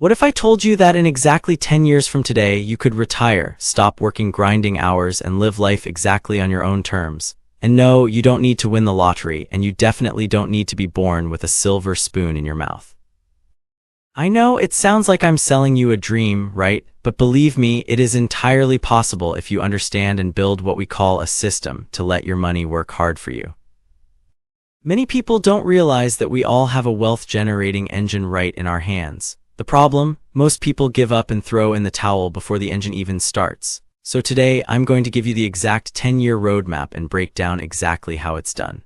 What if I told you that in exactly 10 years from today, you could retire, stop working grinding hours, and live life exactly on your own terms? And no, you don't need to win the lottery, and you definitely don't need to be born with a silver spoon in your mouth. I know it sounds like I'm selling you a dream, right? But believe me, it is entirely possible if you understand and build what we call a system to let your money work hard for you. Many people don't realize that we all have a wealth-generating engine right in our hands. The problem? Most people give up and throw in the towel before the engine even starts. So today, I'm going to give you the exact 10-year roadmap and break down exactly how it's done.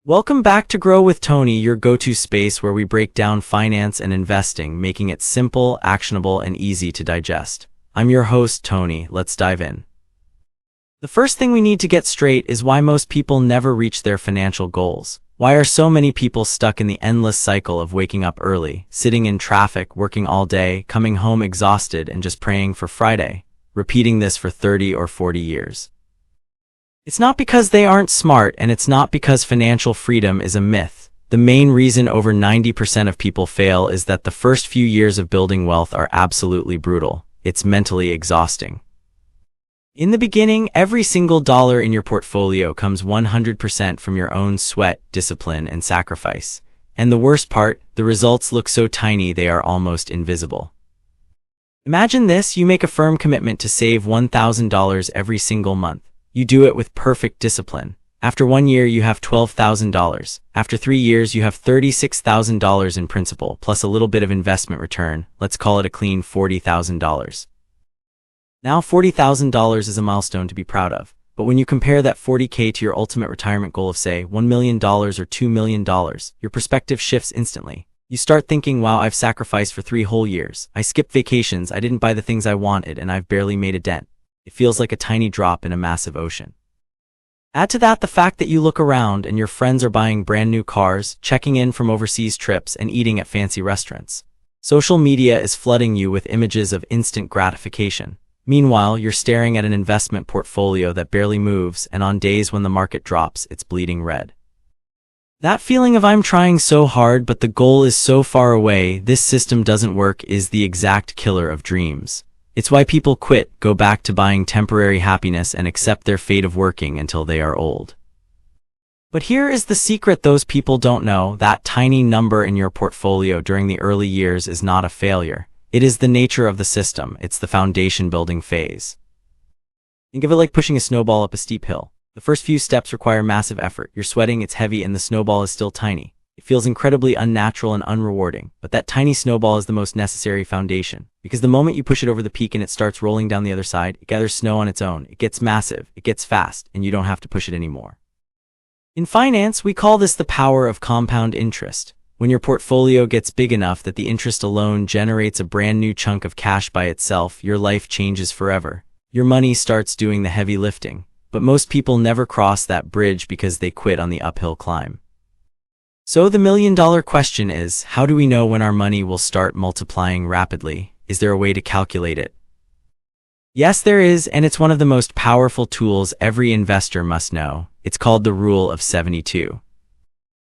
Welcome back to Grow with Tony, your go-to space where we break down finance and investing, making it simple, actionable, and easy to digest. I'm your host, Tony. Let's dive in. The first thing we need to get straight is why most people never reach their financial goals. Why are so many people stuck in the endless cycle of waking up early, sitting in traffic, working all day, coming home exhausted, and just praying for Friday, repeating this for 30 or 40 years? It's not because they aren't smart, and it's not because financial freedom is a myth. The main reason over 90% of people fail is that the first few years of building wealth are absolutely brutal. It's mentally exhausting. In the beginning, every single dollar in your portfolio comes 100% from your own sweat, discipline, and sacrifice. And the worst part, the results look so tiny they are almost invisible. Imagine this: you make a firm commitment to save $1,000 every single month. You do it with perfect discipline. After 1 year, you have $12,000. After 3 years, you have $36,000 in principal, plus a little bit of investment return. Let's call it a clean $40,000. Now $40,000 is a milestone to be proud of. But when you compare that $40K to your ultimate retirement goal of, say, $1 million or $2 million, your perspective shifts instantly. You start thinking, wow, I've sacrificed for 3 whole years. I skipped vacations, I didn't buy the things I wanted, and I've barely made a dent. It feels like a tiny drop in a massive ocean. Add to that the fact that you look around and your friends are buying brand new cars, checking in from overseas trips, and eating at fancy restaurants. Social media is flooding you with images of instant gratification. Meanwhile, you're staring at an investment portfolio that barely moves, and on days when the market drops, it's bleeding red. That feeling of I'm trying so hard but the goal is so far away, this system doesn't work, is the exact killer of dreams. It's why people quit, go back to buying temporary happiness, and accept their fate of working until they are old. But here is the secret those people don't know: that tiny number in your portfolio during the early years is not a failure. It is the nature of the system. It's the foundation building phase. Think of it like pushing a snowball up a steep hill. The first few steps require massive effort. You're sweating, it's heavy, and the snowball is still tiny. It feels incredibly unnatural and unrewarding, but that tiny snowball is the most necessary foundation. Because the moment you push it over the peak and it starts rolling down the other side, it gathers snow on its own. It gets massive, it gets fast, and you don't have to push it anymore. In finance, we call this the power of compound interest. When your portfolio gets big enough that the interest alone generates a brand new chunk of cash by itself, your life changes forever. Your money starts doing the heavy lifting. But most people never cross that bridge because they quit on the uphill climb. So the million-dollar question is, how do we know when our money will start multiplying rapidly? Is there a way to calculate it? Yes, there is, and it's one of the most powerful tools every investor must know. It's called the Rule of 72.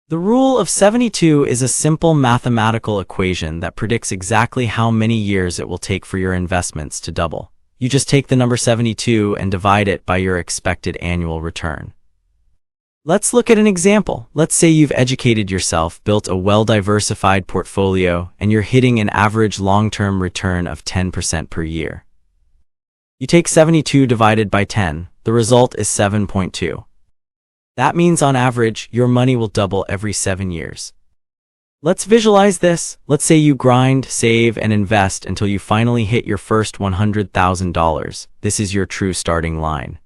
The Rule of 72 is a simple mathematical equation that predicts exactly how many years it will take for your investments to double. You just take the number 72 and divide it by your expected annual return. Let's look at an example. Let's say you've educated yourself, built a well-diversified portfolio, and you're hitting an average long-term return of 10% per year. You take 72 divided by 10. The result is 7.2. That means on average, your money will double every 7 years. Let's visualize this. Let's say you grind, save, and invest until you finally hit your first $100,000. This is your true starting line.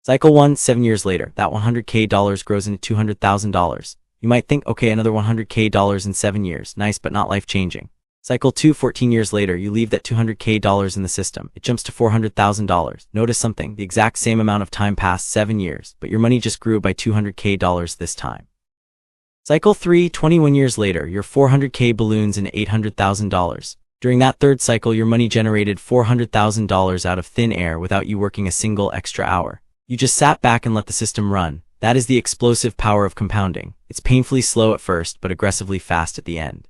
Cycle 1, 7 years later, that $100K grows into $200,000. You might think, okay, another $100K in 7 years. Nice, but not life-changing. Cycle 2, 14 years later, you leave that $200K in the system. It jumps to $400,000. Notice something: the exact same amount of time passed, 7 years, but your money just grew by $200K this time. Cycle 3, 21 years later, your $400K balloons into $800,000. During that third cycle, your money generated $400,000 out of thin air without you working a single extra hour. You just sat back and let the system run. That is the explosive power of compounding. It's painfully slow at first, but aggressively fast at the end.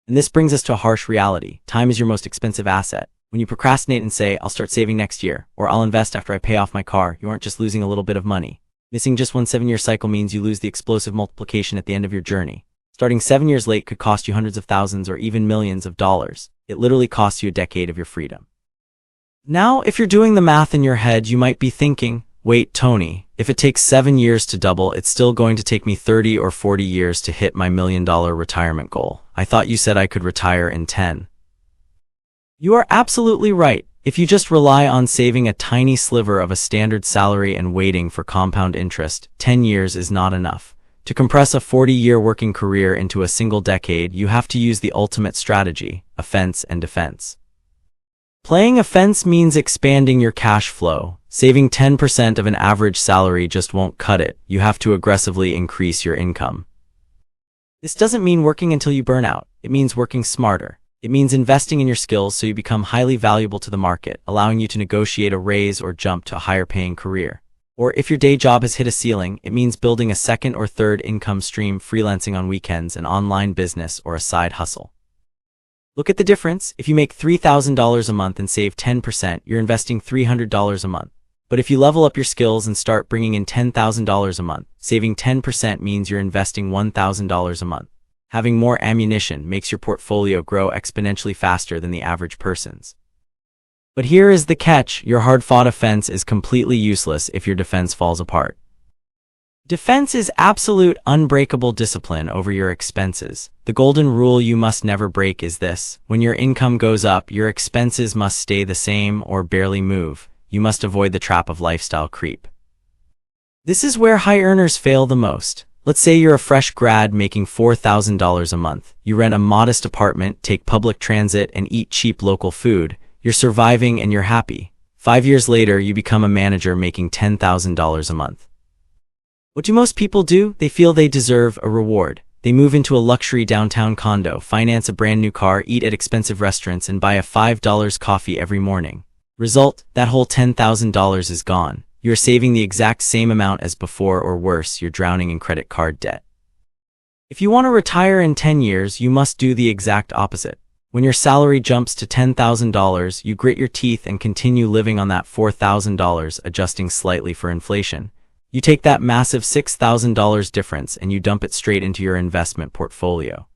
And this brings us to a harsh reality. Time is your most expensive asset. When you procrastinate and say, I'll start saving next year, or I'll invest after I pay off my car, you aren't just losing a little bit of money. Missing just one 7-year cycle means you lose the explosive multiplication at the end of your journey. Starting 7 years late could cost you hundreds of thousands or even millions of dollars. It literally costs you a decade of your freedom. Now, if you're doing the math in your head, you might be thinking, wait, Tony, if it takes 7 years to double, it's still going to take me 30 or 40 years to hit my $1 million retirement goal. I thought you said I could retire in 10. You are absolutely right. If you just rely on saving a tiny sliver of a standard salary and waiting for compound interest, 10 years is not enough. To compress a 40-year working career into a single decade, you have to use the ultimate strategy, offense and defense. Playing offense means expanding your cash flow. Saving 10% of an average salary just won't cut it. You have to aggressively increase your income. This doesn't mean working until you burn out. It means working smarter. It means investing in your skills so you become highly valuable to the market, allowing you to negotiate a raise or jump to a higher-paying career. Or if your day job has hit a ceiling, it means building a second or third income stream, freelancing on weekends, an online business, or a side hustle. Look at the difference. If you make $3,000 a month and save 10%, you're investing $300 a month. But if you level up your skills and start bringing in $10,000 a month, saving 10% means you're investing $1,000 a month. Having more ammunition makes your portfolio grow exponentially faster than the average person's. But here is the catch. Your hard-fought offense is completely useless if your defense falls apart. Defense is absolute unbreakable discipline over your expenses. The golden rule you must never break is this: when your income goes up, your expenses must stay the same or barely move. You must avoid the trap of lifestyle creep. This is where high earners fail the most. Let's say you're a fresh grad making $4,000 a month. You rent a modest apartment, take public transit, and eat cheap local food. You're surviving and you're happy. 5 years later, you become a manager making $10,000 a month. What do most people do? They feel they deserve a reward. They move into a luxury downtown condo, finance a brand new car, eat at expensive restaurants, and buy a $5 coffee every morning. Result, that whole $10,000 is gone. You're saving the exact same amount as before, or worse, you're drowning in credit card debt. If you want to retire in 10 years, you must do the exact opposite. When your salary jumps to $10,000, you grit your teeth and continue living on that $4,000, adjusting slightly for inflation. You take that massive $6,000 difference and you dump it straight into your investment portfolio.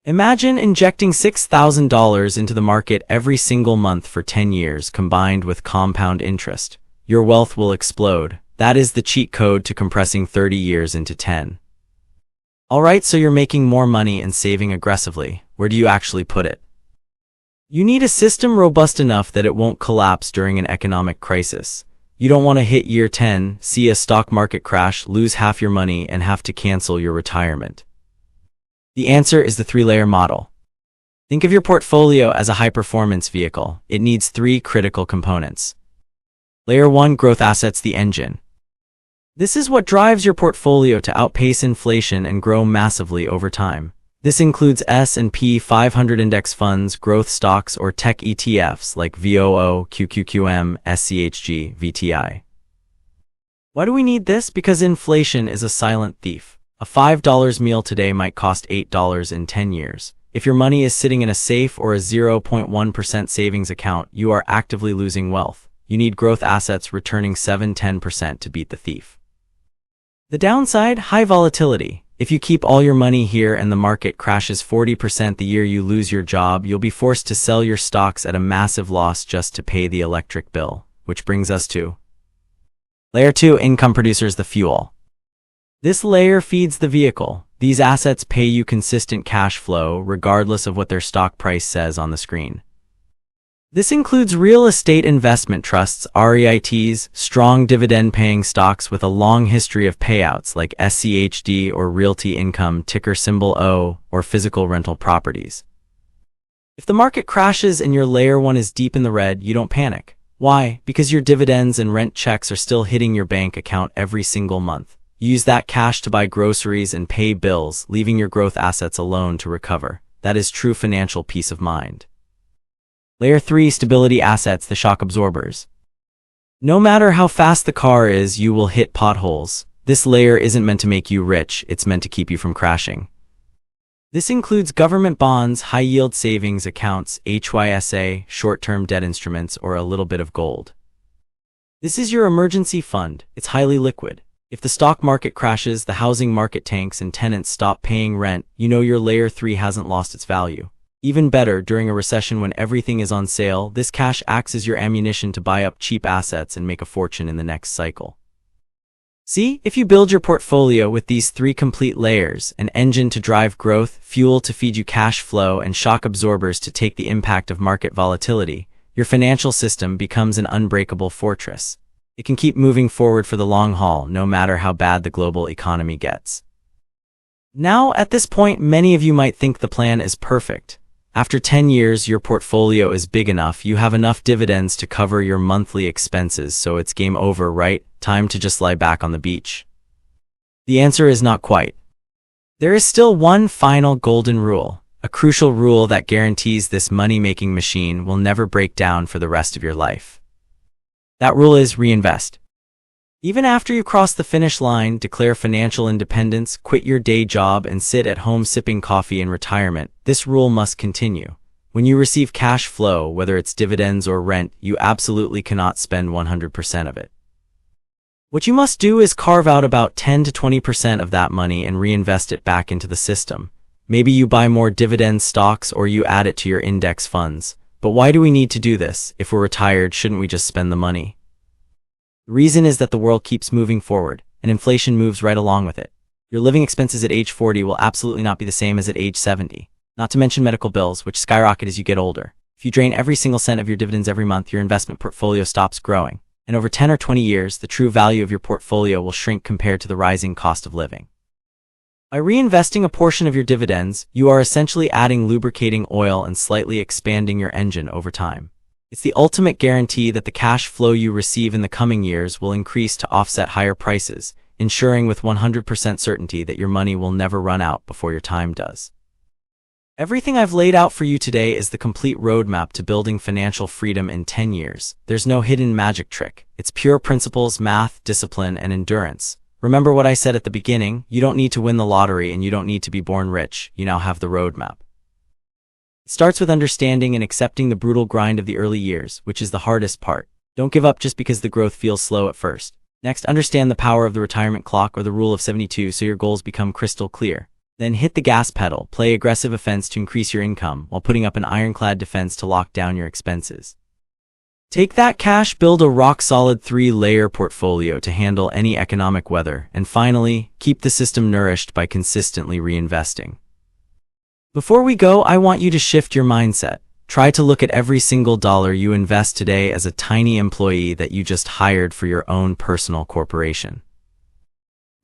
Imagine injecting $6,000 into the market every single month for 10 years, combined with compound interest. Your wealth will explode. That is the cheat code to compressing 30 years into 10. Alright, so you're making more money and saving aggressively. Where do you actually put it? You need a system robust enough that it won't collapse during an economic crisis. You don't want to hit year 10, see a stock market crash, lose half your money, and have to cancel your retirement. The answer is the 3-layer model. Think of your portfolio as a high-performance vehicle. It needs 3 critical components. Layer 1, growth assets, the engine. This is what drives your portfolio to outpace inflation and grow massively over time. This includes S&P 500 index funds, growth stocks, or tech ETFs like VOO, QQQM, SCHG, VTI. Why do we need this? Because inflation is a silent thief. A $5 meal today might cost $8 in 10 years. If your money is sitting in a safe or a 0.1% savings account, you are actively losing wealth. You need growth assets returning 7–10% to beat the thief. The downside, high volatility. If you keep all your money here and the market crashes 40% the year you lose your job, you'll be forced to sell your stocks at a massive loss just to pay the electric bill. Which brings us to Layer 2, income producers, the fuel. This layer feeds the vehicle. These assets pay you consistent cash flow regardless of what their stock price says on the screen. This includes real estate investment trusts, REITs, strong dividend-paying stocks with a long history of payouts like SCHD or Realty Income, ticker symbol O, or physical rental properties. If the market crashes and your layer 1 is deep in the red, you don't panic. Why? Because your dividends and rent checks are still hitting your bank account every single month. You use that cash to buy groceries and pay bills, leaving your growth assets alone to recover. That is true financial peace of mind. Layer 3, stability assets, the shock absorbers. No matter how fast the car is, you will hit potholes. This layer isn't meant to make you rich, it's meant to keep you from crashing. This includes government bonds, high-yield savings accounts, HYSA, short-term debt instruments, or a little bit of gold. This is your emergency fund. It's highly liquid. If the stock market crashes, the housing market tanks, and tenants stop paying rent, you know your Layer 3 hasn't lost its value. Even better, during a recession when everything is on sale, this cash acts as your ammunition to buy up cheap assets and make a fortune in the next cycle. See, if you build your portfolio with these 3 complete layers, an engine to drive growth, fuel to feed you cash flow, and shock absorbers to take the impact of market volatility, your financial system becomes an unbreakable fortress. It can keep moving forward for the long haul, no matter how bad the global economy gets. Now, at this point, many of you might think the plan is perfect. After 10 years, your portfolio is big enough, you have enough dividends to cover your monthly expenses, so it's game over, right? Time to just lie back on the beach. The answer is not quite. There is still one final golden rule, a crucial rule that guarantees this money-making machine will never break down for the rest of your life. That rule is reinvest. Even after you cross the finish line, declare financial independence, quit your day job, and sit at home sipping coffee in retirement, this rule must continue. When you receive cash flow, whether it's dividends or rent, you absolutely cannot spend 100% of it. What you must do is carve out about 10 to 20% of that money and reinvest it back into the system. Maybe you buy more dividend stocks or you add it to your index funds. But why do we need to do this? If we're retired, shouldn't we just spend the money? The reason is that the world keeps moving forward, and inflation moves right along with it. Your living expenses at age 40 will absolutely not be the same as at age 70. Not to mention medical bills, which skyrocket as you get older. If you drain every single cent of your dividends every month, your investment portfolio stops growing. And over 10 or 20 years, the true value of your portfolio will shrink compared to the rising cost of living. By reinvesting a portion of your dividends, you are essentially adding lubricating oil and slightly expanding your engine over time. It's the ultimate guarantee that the cash flow you receive in the coming years will increase to offset higher prices, ensuring with 100% certainty that your money will never run out before your time does. Everything I've laid out for you today is the complete roadmap to building financial freedom in 10 years. There's no hidden magic trick. It's pure principles, math, discipline, and endurance. Remember what I said at the beginning, you don't need to win the lottery and you don't need to be born rich, you now have the roadmap. It starts with understanding and accepting the brutal grind of the early years, which is the hardest part. Don't give up just because the growth feels slow at first. Next, understand the power of the retirement clock or the rule of 72 so your goals become crystal clear. Then hit the gas pedal, play aggressive offense to increase your income, while putting up an ironclad defense to lock down your expenses. Take that cash, build a rock-solid 3-layer portfolio to handle any economic weather, and finally, keep the system nourished by consistently reinvesting. Before we go, I want you to shift your mindset. Try to look at every single dollar you invest today as a tiny employee that you just hired for your own personal corporation.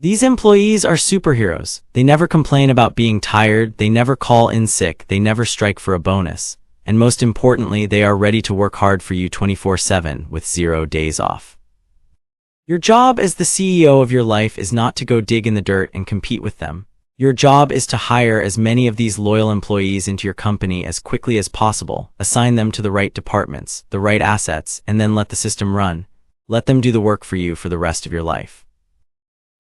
These employees are superheroes. They never complain about being tired, they never call in sick, they never strike for a bonus. And most importantly, they are ready to work hard for you 24/7 with 0 days off. Your job as the CEO of your life is not to go dig in the dirt and compete with them. Your job is to hire as many of these loyal employees into your company as quickly as possible, assign them to the right departments, the right assets, and then let the system run. Let them do the work for you for the rest of your life.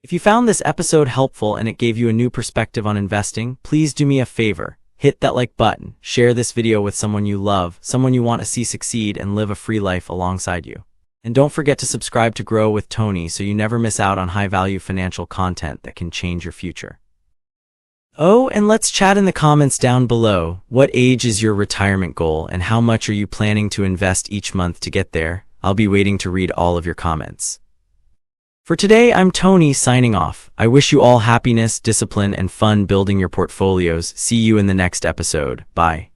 If you found this episode helpful and it gave you a new perspective on investing, please do me a favor. Hit that like button, share this video with someone you love, someone you want to see succeed and live a free life alongside you. And don't forget to subscribe to Grow with Tony so you never miss out on high-value financial content that can change your future. Oh, and let's chat in the comments down below. What age is your retirement goal and how much are you planning to invest each month to get there? I'll be waiting to read all of your comments. For today, I'm Tony signing off. I wish you all happiness, discipline, and fun building your portfolios. See you in the next episode. Bye.